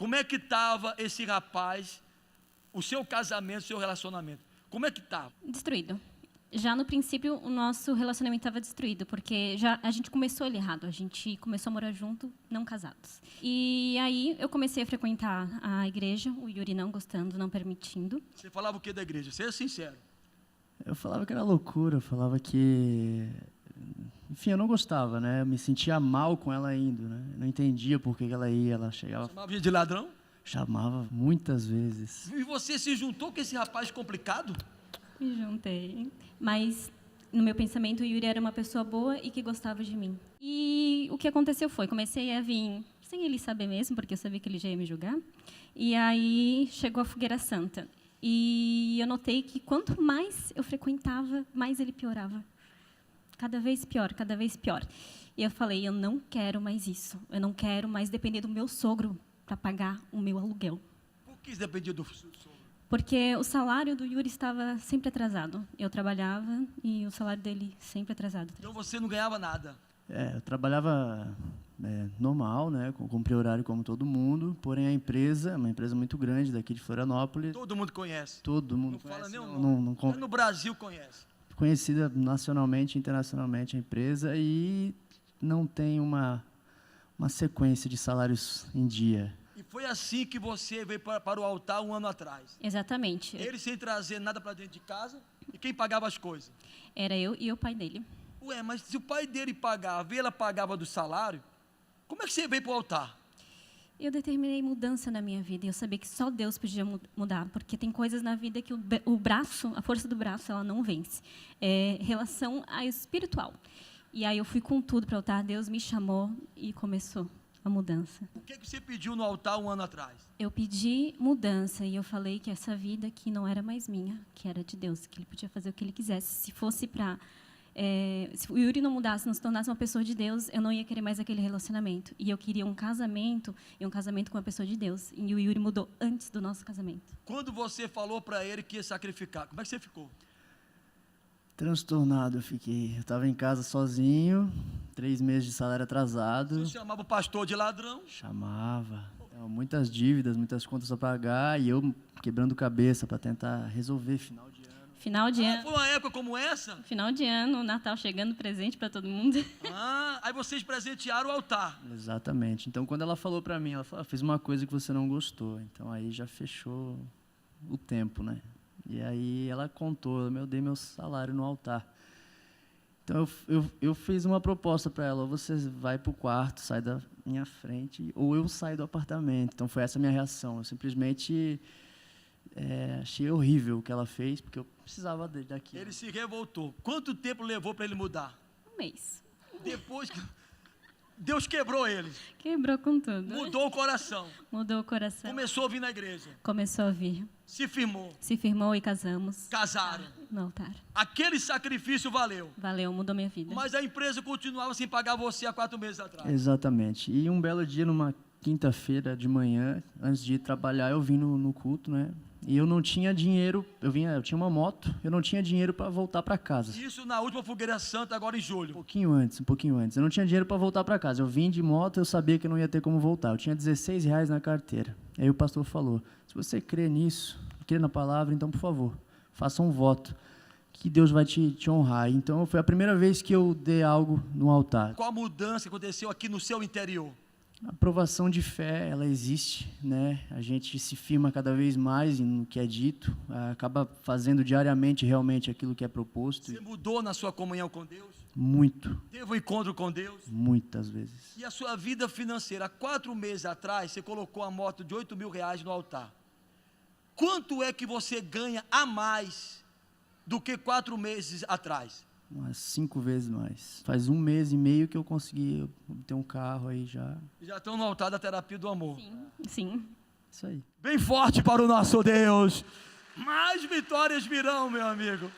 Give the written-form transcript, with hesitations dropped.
Como é que estava esse rapaz, o seu casamento, o seu relacionamento? Como é que estava? Destruído. Já no princípio, o nosso relacionamento estava destruído, porque já a gente começou ele errado. A gente começou a morar junto, não casados. E aí eu comecei a frequentar a igreja, o Yuri não gostando, não permitindo. Você falava o que da igreja? Seja sincero. Eu falava que era loucura, eu falava que... Enfim, eu não gostava, né? Eu me sentia mal com ela indo, né? Eu não entendia por que ela ia, ela chegava... Chamava de ladrão? Chamava muitas vezes. E você se juntou com esse rapaz complicado? Me juntei. Mas, no meu pensamento, o Yuri era uma pessoa boa e que gostava de mim. E o que aconteceu foi, comecei a vir, sem ele saber mesmo, porque eu sabia que ele já ia me julgar. E aí chegou a fogueira santa. E eu notei que quanto mais eu frequentava, mais ele piorava. Cada vez pior, cada vez pior. E eu falei, eu não quero mais isso. Eu não quero mais depender do meu sogro para pagar o meu aluguel. Por que isso dependia do sogro? Porque o salário do Yuri estava sempre atrasado. Eu trabalhava e o salário dele sempre atrasado. Então você não ganhava nada? Eu trabalhava normal, né? Cumpri horário como todo mundo, porém a empresa, uma empresa muito grande daqui de Florianópolis. Todo mundo conhece? Todo mundo não conhece. Fala nem o nome. Não, no Brasil conhece. Conhecida nacionalmente e internacionalmente a empresa e não tem uma sequência de salários em dia. E foi assim que você veio para o altar 1 ano atrás? Exatamente. Ele sem trazer nada para dentro de casa, e quem pagava as coisas? Era eu e o pai dele. Ué, mas se o pai dele pagava e ela pagava do salário, como é que você veio para o altar? Eu determinei mudança na minha vida e eu sabia que só Deus podia mudar, porque tem coisas na vida que o braço, a força do braço, ela não vence. É relação a espiritual. E aí eu fui com tudo para o altar, Deus me chamou e começou a mudança. O que você pediu no altar 1 ano atrás? Eu pedi mudança e eu falei que essa vida aqui não era mais minha, que era de Deus, que Ele podia fazer o que Ele quisesse. Se fosse para... se o Yuri não mudasse, não se tornasse uma pessoa de Deus, eu não ia querer mais aquele relacionamento. E eu queria um casamento, e um casamento com uma pessoa de Deus. E o Yuri mudou antes do nosso casamento. Quando você falou para ele que ia sacrificar, como é que você ficou? Transtornado eu fiquei. Eu estava em casa sozinho, 3 meses de salário atrasado. Você chamava o pastor de ladrão? Chamava. Então, muitas dívidas, muitas contas a pagar, e eu quebrando cabeça para tentar resolver final de ano. Final de ano. Foi uma época como essa? Final de ano, Natal chegando, presente para todo mundo. Aí vocês presentearam o altar. Exatamente. Então, quando ela falou para mim, ela falou, fiz uma coisa que você não gostou. Então, aí já fechou o tempo, né? E aí ela contou, eu dei meu salário no altar. Então, eu fiz uma proposta para ela, ou você vai para o quarto, sai da minha frente, ou eu saio do apartamento. Então, foi essa a minha reação. Eu simplesmente... achei horrível o que ela fez, porque eu precisava daqui. Ele se revoltou. Quanto tempo levou para ele mudar? 1 mês. Depois que Deus quebrou ele. Quebrou com tudo. Mudou o coração. Mudou o coração. Começou a vir na igreja. Começou a vir. Se firmou. Se firmou e casamos. Casaram. No altar. Aquele sacrifício valeu. Valeu, mudou minha vida. Mas a empresa continuava sem pagar você há 4 meses atrás. Exatamente. E um belo dia, numa quinta-feira de manhã, antes de ir trabalhar, eu vim no culto, né? E eu não tinha dinheiro, eu tinha uma moto, eu não tinha dinheiro para voltar para casa. Isso na última fogueira santa, agora em julho. Um pouquinho antes. Eu não tinha dinheiro para voltar para casa. Eu vim de moto, eu sabia que eu não ia ter como voltar. Eu tinha R$16 na carteira. Aí o pastor falou, se você crê nisso, crê na palavra, então, por favor, faça um voto, que Deus vai te honrar. Então, foi a primeira vez que eu dei algo no altar. Qual a mudança que aconteceu aqui no seu interior? A aprovação de fé, ela existe, né? A gente se firma cada vez mais no que é dito, acaba fazendo diariamente realmente aquilo que é proposto. Você mudou na sua comunhão com Deus? Muito. Teve um encontro com Deus? Muitas vezes. E a sua vida financeira? Há 4 meses atrás, você colocou a moto de R$8.000 no altar. Quanto é que você ganha a mais do que 4 meses atrás? Umas 5 vezes mais. Faz 1 mês e meio que eu consegui ter um carro aí já. Já estão no altar da terapia do amor. Sim. Isso aí. Bem forte para o nosso Deus. Mais vitórias virão, meu amigo.